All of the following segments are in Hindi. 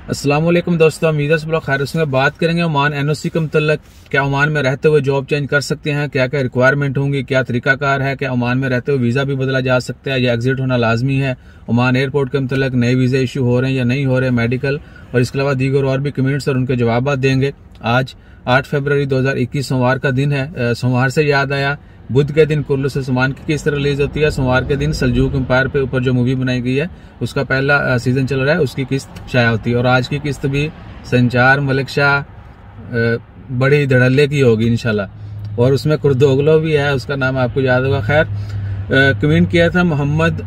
अस्सलाम वालेकुम दोस्तों, मीरस ब्लॉग खैर उसमें बात करेंगे ओमान एनओसी के मुतल्लक। क्या ओमान में रहते हुए जॉब चेंज कर सकते हैं, क्या क्या रिक्वायरमेंट होंगी, क्या तरीकाकार है, क्या ओमान में रहते हुए वीज़ा भी बदला जा सकता है या एग्जिट होना लाजमी है, ओमान एयरपोर्ट के मुतल्लक नए वीज़ा इशू हो रहे हैं या नहीं हो रहे, मेडिकल और इसके अलावा दीगर और भी कमेंट्स और उनके जवाब देंगे। आज 8 फरवरी 2021 सोमवार का दिन है। सोमवार से याद आया, बुध के दिन कुर्लुस उस्मान की किस्त रिलीज होती है। सोमवार के दिन सल्जूक एम्पायर पे ऊपर जो मूवी बनाई गई है उसका पहला सीजन चल रहा है, उसकी किस्त शाया होती है। और आज की किस्त भी संचार मलिक शाह बड़ी धड़ल्ले की होगी इंशाल्लाह। और उसमें कुर्दोगलो भी है, उसका नाम आपको याद होगा। खैर कमेंट किया था मोहम्मद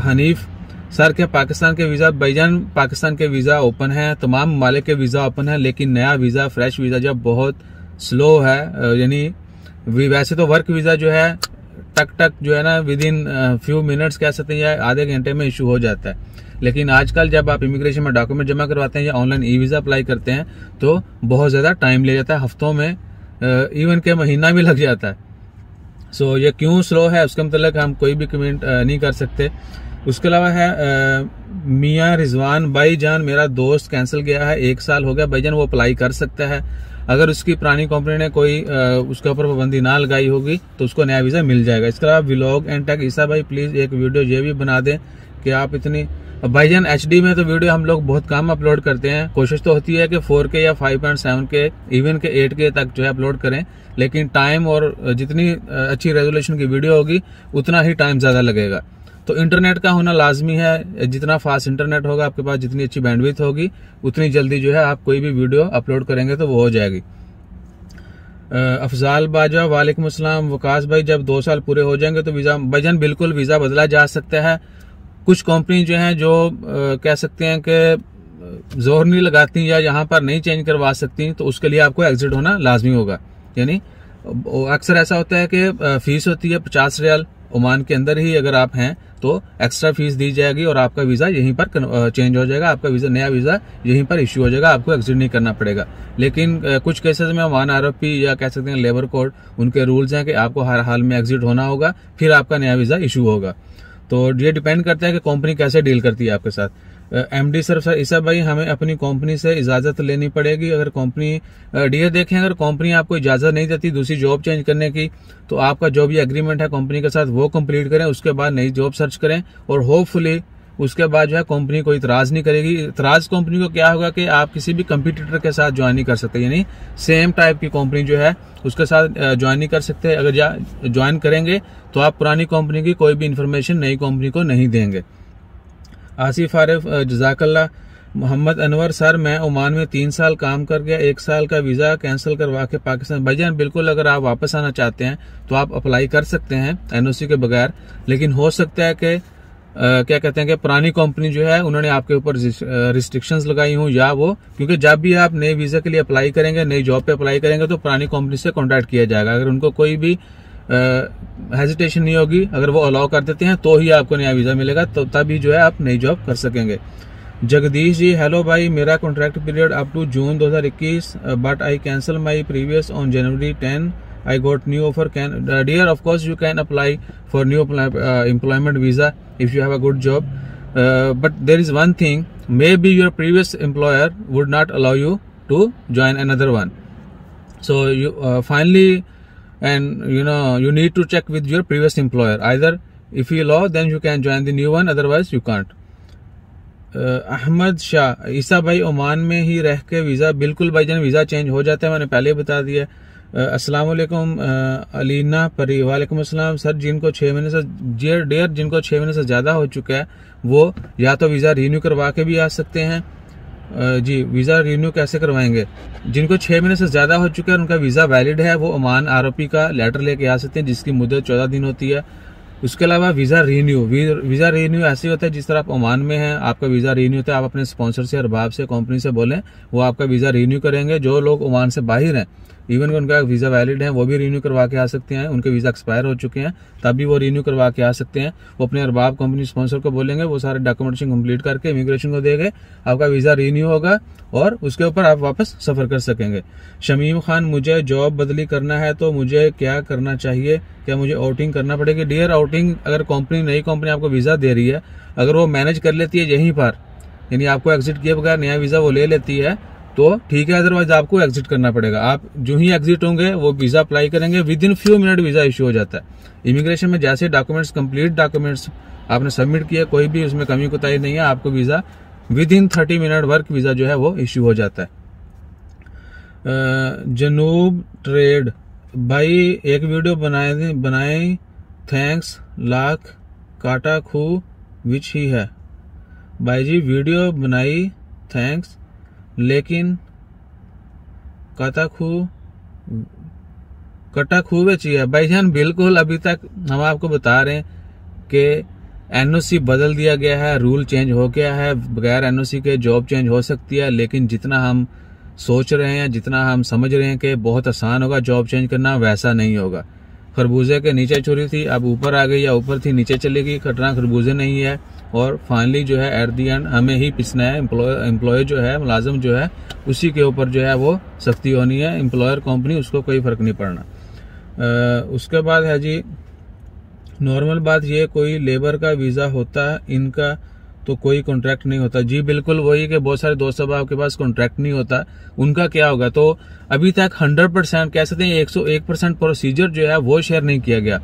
हनीफ सर के पाकिस्तान के वीज़ा, भाईजान पाकिस्तान के वीज़ा ओपन है, तमाम ममालिक के वीज़ा ओपन है, लेकिन नया वीज़ा फ्रेश वीज़ा जब बहुत स्लो है, यानी वैसे तो वर्क वीज़ा जो है टक जो है ना विद इन फ्यू मिनट्स कह सकते हैं या आधे घंटे में इशू हो जाता है। लेकिन आजकल जब आप इमिग्रेशन में डॉक्यूमेंट जमा करवाते हैं या ऑनलाइन ई वीज़ा अप्लाई करते हैं तो बहुत ज़्यादा टाइम ले जाता है, हफ्तों में इवन के महीना भी लग जाता है। सो ये क्यों स्लो है उसके मतलब हम कोई भी कमेंट नहीं कर सकते। उसके अलावा है मियाँ रिजवान, भाईजान मेरा दोस्त कैंसिल गया है, 1 साल हो गया, भाईजान वो अप्लाई कर सकता है अगर उसकी पुरानी कंपनी ने कोई उसके ऊपर पाबंदी ना लगाई होगी तो उसको नया वीज़ा मिल जाएगा। इसके अलावा व्लॉग एंड टैग ईसा भाई प्लीज़ एक वीडियो ये भी बना दें कि आप इतनी भाईजान HD में तो वीडियो हम लोग बहुत कम अपलोड करते हैं, कोशिश तो होती है कि 4K या 5.7K इवन के 8K तक जो है अपलोड करें, लेकिन टाइम और जितनी अच्छी रेजोल्यूशन की वीडियो होगी उतना ही टाइम ज़्यादा लगेगा। तो इंटरनेट का होना लाजमी है, जितना फास्ट इंटरनेट होगा आपके पास, जितनी अच्छी बैंडविड्थ होगी उतनी जल्दी जो है आप कोई भी वीडियो अपलोड करेंगे तो वो हो जाएगी। अफजाल बाजा वालेकुम अस्सलाम, वकास भाई जब 2 साल पूरे हो जाएंगे तो वीज़ा, भाईजान बिल्कुल वीज़ा बदला जा सकता है। कुछ कंपनी जो है जो कह सकते हैं कि जोर नहीं लगाती या यहाँ पर नहीं चेंज करवा सकती तो उसके लिए आपको एग्जिट होना लाजमी होगा। यानी अक्सर ऐसा होता है कि फीस होती है 50 रियाल, ओमान के अंदर ही अगर आप हैं तो एक्स्ट्रा फीस दी जाएगी और आपका वीज़ा यहीं पर चेंज हो जाएगा, आपका वीज़ा नया वीज़ा यहीं पर इश्यू हो जाएगा, आपको एग्जिट नहीं करना पड़ेगा। लेकिन कुछ केसेस में ओमान ROP या कह सकते हैं लेबर कोड, उनके रूल्स हैं कि आपको हर हाल में एग्जिट होना होगा, फिर आपका नया वीज़ा इशू होगा। तो ये डिपेंड करता है कि कंपनी कैसे डील करती है आपके साथ। MD सर ईसा भाई हमें अपनी कंपनी से इजाज़त लेनी पड़ेगी अगर कंपनी डियर देखें, अगर कंपनी आपको इजाज़त नहीं देती दूसरी जॉब चेंज करने की तो आपका जो भी एग्रीमेंट है कंपनी के साथ वो कंप्लीट करें, उसके बाद नई जॉब सर्च करें और होपफुली उसके बाद जो है कंपनी कोई इतराज़ नहीं करेगी। इतराज़ कंपनी को क्या होगा कि आप किसी भी कंपटीटर के साथ ज्वाइन नहीं कर सकते, यानी सेम टाइप की कंपनी जो है उसके साथ ज्वाइन नहीं कर सकते। अगर ज्वाइन करेंगे तो आप पुरानी कंपनी की कोई भी इंफॉर्मेशन नई कंपनी को नहीं देंगे। आसिफ आरिफ जजाकल्ला, मोहम्मद अनवर सर मैं ओमान में 3 साल काम कर गया, 1 साल का वीज़ा कैंसिल करवा के पाकिस्तान। भाईजान बिल्कुल अगर आप वापस आना चाहते हैं तो आप अप्लाई कर सकते हैं NOC के बगैर, लेकिन हो सकता है कि क्या कहते हैं कि पुरानी कंपनी जो है उन्होंने आपके ऊपर रिस्ट्रिक्शंस लगाई हूँ या वो, क्योंकि जब भी आप नए वीज़ा के लिए अप्लाई करेंगे, नई जॉब पे अप्लाई करेंगे तो पुरानी कंपनी से कॉन्टैक्ट किया जाएगा। अगर उनको कोई भी हेजिटेशन नहीं होगी, अगर वो अलाउ कर देते हैं तो ही आपको नया वीज़ा मिलेगा, तो तभी जो है आप नई जॉब कर सकेंगे। जगदीश जी हेलो भाई, मेरा contract period up to June 2021 but I cancel my previous on January 10 I got new offer. Dear, of course you can apply for new employment visa if you have a good job, but there is one thing, maybe your previous employer would not allow you to join another one, so you finally and you need to check with your previous employer, either if you allow then you can join the new one, otherwise you can't. Ahmad Shah, Isa भाई ओमान में ही रह के वीज़ा, बिल्कुल भाईजान वीज़ा चेंज हो जाता है, मैंने पहले ही बता दिया। अस्सलाम वालेकुम अलीना परी, वालेकुम अस्सलाम सर, जिनको 6 महीने से डियर जिनको 6 महीने से ज़्यादा हो चुका है वो या तो वीज़ा रिन्यू करवा के भी आ सकते हैं। जी वीज़ा रिन्यू कैसे करवाएंगे? जिनको 6 महीने से ज़्यादा हो चुका है उनका वीज़ा वैलिड है, वो ओमान ROP का लेटर लेके आ सकते हैं जिसकी मुद्दत 14 दिन होती है। उसके अलावा वीज़ा रिन्यू ऐसे होता है जिस तरह आप ओमान में हैं, आपका वीज़ा रिन्यू होता है, आप अपने स्पॉन्सर से, अरबाब से, कंपनी से बोलें, वो आपका वीज़ा रिन्यू करेंगे। जो लोग ओमान से बाहर हैं, इवन उनका वीज़ा वैलिड है, वो भी रिन्यू करवा के आ सकते हैं, उनके वीज़ा एक्सपायर हो चुके हैं तभी वो रिन्यू करवा के आ सकते हैं। वो अपने अरबाब कंपनी स्पॉन्सर को बोलेंगे, वो सारे डॉक्यूमेंटेशन कंप्लीट करके इमिग्रेशन को देंगे, आपका वीज़ा रिन्यू होगा और उसके ऊपर आप वापस सफ़र कर सकेंगे। शमीम खान, मुझे जॉब बदली करना है तो मुझे क्या करना चाहिए, क्या मुझे आउटिंग करना पड़ेगी? डियर आउटिंग अगर नई कंपनी आपको वीज़ा दे रही है, अगर वो मैनेज कर लेती है यहीं पर यानी आपको एग्जिट किए बगैर नया वीजा वो ले लेती है तो ठीक है, अदरवाइज आपको एग्जिट करना पड़ेगा। आप जो ही एग्जिट होंगे वो वीजा अप्लाई करेंगे, with in few minute visa issue हो जाता है। इमिग्रेशन में जैसे डॉक्यूमेंट्स, कंप्लीट डॉक्यूमेंट्स आपने सबमिट किया, कोई भी उसमें कमी कोताही नहीं है, आपको visa with in 30 minute work visa जो है वो इश्यू हो जाता है। जनूब ट्रेड भाई एक वीडियो बनाए थैंक्स लाख काटा खू विच ही है भाई जी, वीडियो बनाई थैंक्स लेकिन कटा खूब अच्छी है भाईजान। बिल्कुल, अभी तक हम आपको बता रहे हैं कि एनओसी बदल दिया गया है, रूल चेंज हो गया है, बगैर एनओसी के जॉब चेंज हो सकती है, लेकिन जितना हम सोच रहे हैं, जितना हम समझ रहे हैं कि बहुत आसान होगा जॉब चेंज करना, वैसा नहीं होगा। खरबूजे के नीचे छुरी थी, अब ऊपर आ गई, या ऊपर थी नीचे चली गई, खटना खरबूजे नहीं है। और फाइनली जो है एट दी एंड हमें ही पिसना है, एम्प्लॉय जो है, मुलाजिम जो है, उसी के ऊपर जो है वो सख्ती होनी है। एम्प्लॉयर कंपनी उसको कोई फर्क नहीं पड़ना। उसके बाद है जी नॉर्मल बात, ये कोई लेबर का वीजा होता है, इनका तो कोई कॉन्ट्रैक्ट नहीं होता। जी बिल्कुल वही कि बहुत सारे दोस्त आपके पास कॉन्ट्रैक्ट नहीं होता, उनका क्या होगा। तो अभी तक 100% कह सकते हैं 101% प्रोसीजर जो है वो शेयर नहीं किया गया।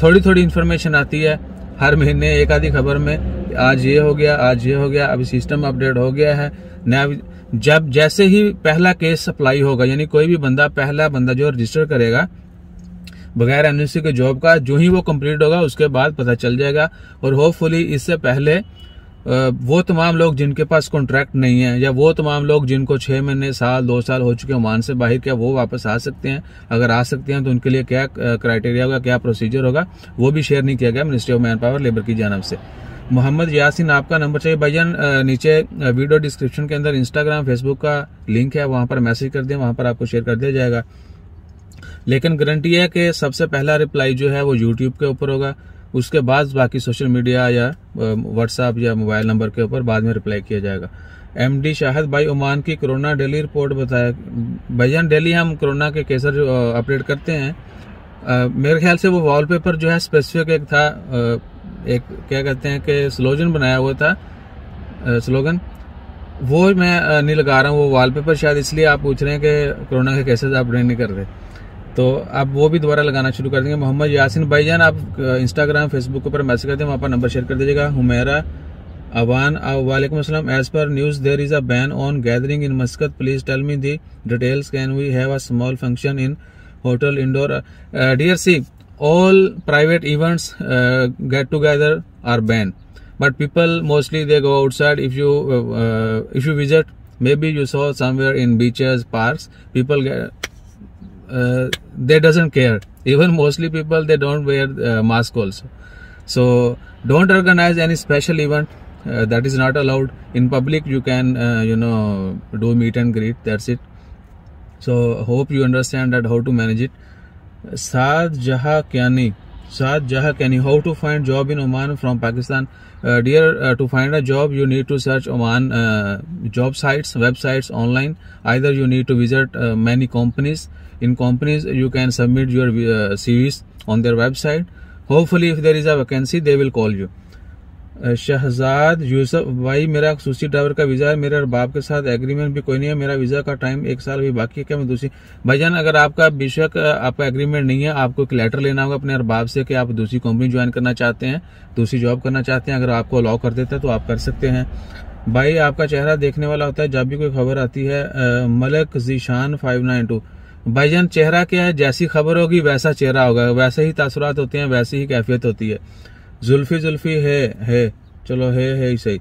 थोड़ी थोड़ी इन्फॉर्मेशन आती है हर महीने, एक आधी खबर में, आज ये हो गया, आज ये हो गया, अभी सिस्टम अपडेट हो गया है नया। जब जैसे ही पहला केस अप्लाई होगा, यानी कोई भी बंदा, पहला बंदा जो रजिस्टर करेगा बगैर एनओसी के जॉब का, जो ही वो कंप्लीट होगा उसके बाद पता चल जाएगा। और होपफुली इससे पहले वो तमाम लोग जिनके पास कॉन्ट्रैक्ट नहीं है, या वो तमाम लोग जिनको 6 महीने, साल, 2 साल हो चुके हैं ओमान से बाहर, क्या वो वापस आ सकते हैं? अगर आ सकते हैं तो उनके लिए क्या क्राइटेरिया होगा, क्या प्रोसीजर होगा, वो भी शेयर नहीं किया गया ministry of man power labour की जानब से। मोहम्मद यासिन, आपका नंबर चाहिए भाईजान, नीचे वीडियो डिस्क्रिप्शन के अंदर इंस्टाग्राम, फेसबुक का लिंक है, वहां पर मैसेज कर दें, वहां पर आपको शेयर कर दिया जाएगा। लेकिन गारंटी है कि सबसे पहला रिप्लाई जो है वो यूट्यूब के ऊपर होगा, उसके बाद बाकी सोशल मीडिया या व्हाट्सएप या मोबाइल नंबर के ऊपर बाद में रिप्लाई किया जाएगा। एमडी शाहिद भाई, ओमान की कोरोना डेली रिपोर्ट बताया भाईजान। डेली हम कोरोना के केसेस अपडेट करते हैं। मेरे ख्याल से वो वॉलपेपर जो है स्पेसिफिक एक था, एक क्या कहते हैं कि स्लोगन बनाया हुआ था, स्लोगन वो मैं नहीं लगा रहा हूँ, वो वॉलपेपर शायद इसलिए आप पूछ रहे हैं कि कोरोना के केसेस अपडेट नहीं कर रहे, तो आप वो भी दोबारा लगाना शुरू कर देंगे। मोहम्मद यासिन भाईजान, आप इंस्टाग्राम, फेसबुक के ऊपर मैसेज कर दें, वहाँ पर नंबर शेयर कर दीजिएगा। हुमैरा अवान, वालेकुम अस्सलाम, as per news there is a ban on gathering in Muscat, please tell me the details, can we have a small function in hotel indoor? Dear sir, all private events get together are banned, but people mostly they go outside. If you visit, maybe you saw somewhere in beaches, parks, people get they doesn't care. Even mostly people they don't wear mask also. So don't organize any special event that is not allowed in public. You can do meet and greet, that's it. So hope you understand that how to manage it. Saad Jaha Kyani, how to find job in Oman from Pakistan? Dear, to find a job you need to search Oman job sites, websites online. Either you need to visit many companies. In companies you can submit your CVs on their website. Hopefully if there is a vacancy they will call you. Shahzad Yusuf भाई, मेरा खसूसी ड्राइवर का वीजा है, मेरे अरबाब के साथ एग्रीमेंट भी कोई नहीं है, मेरा वीजा का टाइम 1 साल भी बाकी है, क्या मैं दूसरी? भाईजान, अगर आपका बेशक आपका एग्रीमेंट नहीं है, आपको एक लेटर लेना होगा अपने अरबाब से कि आप दूसरी कंपनी ज्वाइन करना चाहते हैं, दूसरी जॉब करना चाहते हैं। अगर आपको अलाउ कर देता है तो आप कर सकते हैं। भाई, आपका चेहरा देखने वाला होता है जब भी कोई खबर आती है। मलक जीशान 592, भाईजान चेहरा क्या है, जैसी खबर होगी वैसा चेहरा होगा, वैसे ही तासुरात होते हैं, वैसी ही कैफियत होती है। जुल्फी है, चलो है ही सही।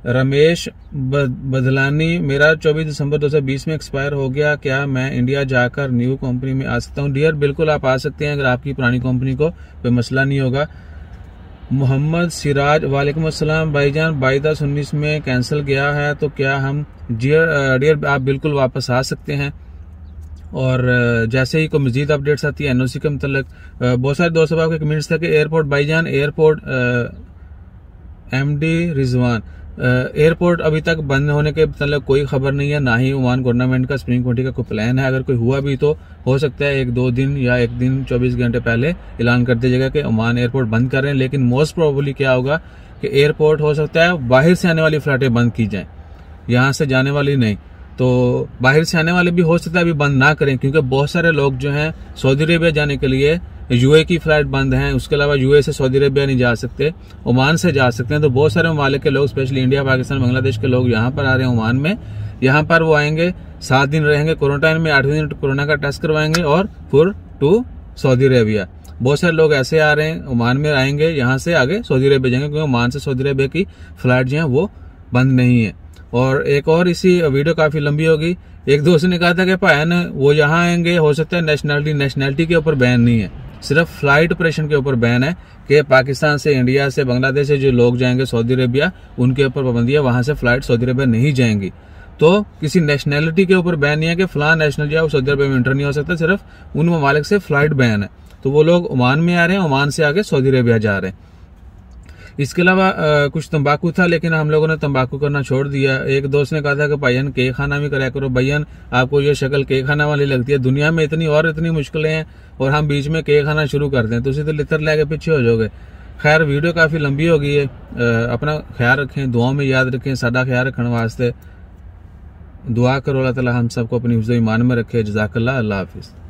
रमेश बदलानी, मेरा 24 दिसंबर 2020 में एक्सपायर हो गया, क्या मैं इंडिया जाकर न्यू कंपनी में आ सकता हूँ? डियर, बिल्कुल आप आ सकते हैं, अगर आपकी पुरानी कंपनी को कोई मसला नहीं होगा। मोहम्मद सिराज, वालेकुम अस्सलाम भाईजान, 22/19 में कैंसिल गया है तो क्या हम? डियर आप बिल्कुल वापस आ सकते हैं, और जैसे ही कोई मजीद अपडेट्स आती है एनओसी के मतलब, बहुत सारे दोस्तों आपके कमेंट्स थे कि एयरपोर्ट भाईजान, एयरपोर्ट एमडी रिजवान, एयरपोर्ट अभी तक बंद होने के मतलब कोई खबर नहीं है, ना ही ओमान गवर्नमेंट का, सुप्रीम कोर्ट का कोई प्लान है। अगर कोई हुआ भी तो हो सकता है 1-2 दिन या 1 दिन 24 घंटे पहले ऐलान कर दिया जाएगा कि ओमान एयरपोर्ट बंद कर रहे हैं। लेकिन मोस्ट प्रोबेबली क्या होगा कि एयरपोर्ट हो सकता है बाहर से आने वाली फ्लाइटें बंद की जाएं, यहाँ से जाने वाली नहीं। तो बाहर से आने वाले भी हो सकता है अभी बंद ना करें, क्योंकि बहुत सारे लोग जो हैं सऊदी अरेबिया जाने के लिए यूए की फ्लाइट बंद हैं, उसके अलावा यूए से सऊदी अरेबिया नहीं जा सकते, ओमान से जा सकते हैं। तो बहुत सारे ममालिक के लोग, स्पेशली इंडिया, पाकिस्तान, बांग्लादेश के लोग यहाँ पर आ रहे हैं ओमान में। यहाँ पर वो आएंगे, 7 दिन रहेंगे क्वारंटाइन में, 8वें दिन कोरोना का टेस्ट करवाएंगे और फिर टू सऊदी अरेबिया। बहुत सारे लोग ऐसे आ रहे हैं, ओमान में आएंगे, यहाँ से आगे सऊदी अरेबिया जाएंगे, क्योंकि ओमान से सऊदी अरेबिया की फ्लाइट जो है वो बंद नहीं है। और एक और, इसी वीडियो काफी लंबी होगी, एक दोस्त ने कहा था कि भाई ना वो यहाँ आएंगे, हो सकता है नेशनैलिटी के ऊपर बैन नहीं है, सिर्फ फ्लाइट ऑपरेशन के ऊपर बैन है कि पाकिस्तान से, इंडिया से, बांग्लादेश से जो लोग जाएंगे सऊदी अरेबिया, उनके ऊपर पाबंदी है, वहां से फ्लाइट सऊदी अरेबिया नहीं जाएंगी। तो किसी नेशनैलिटी के ऊपर बैन नहीं है कि फलां नेशनल जो है सऊदी अरेबिया में एंटर नहीं हो सकता, सिर्फ उन ममालिक से फ्लाइट बैन है। तो वो लोग ओमान में आ रहे हैं, ओमान से आगे सऊदी अरेबिया जा रहे हैं। इसके अलावा कुछ तंबाकू था, लेकिन हम लोगों ने तंबाकू करना छोड़ दिया। एक दोस्त ने कहा था कि भाईजान केक खाना भी कराया करो। भाईजान आपको ये शक्ल केक खाना वाली लगती है, दुनिया में इतनी मुश्किलें हैं और हम बीच में केक खाना शुरू कर दें तो उसी तो लितर लेके पीछे हो जाओगे। खैर वीडियो काफी लंबी हो गई है। अपना ख्याल रखें, दुआ में याद रखें, साडा ख्याल रखने वास्ते दुआ करो, अल्लाह ताला हम सबको अपनी हिफ्ज़ ईमान में रखे। जज़ाकल्लाह, अल्लाह हाफिज़।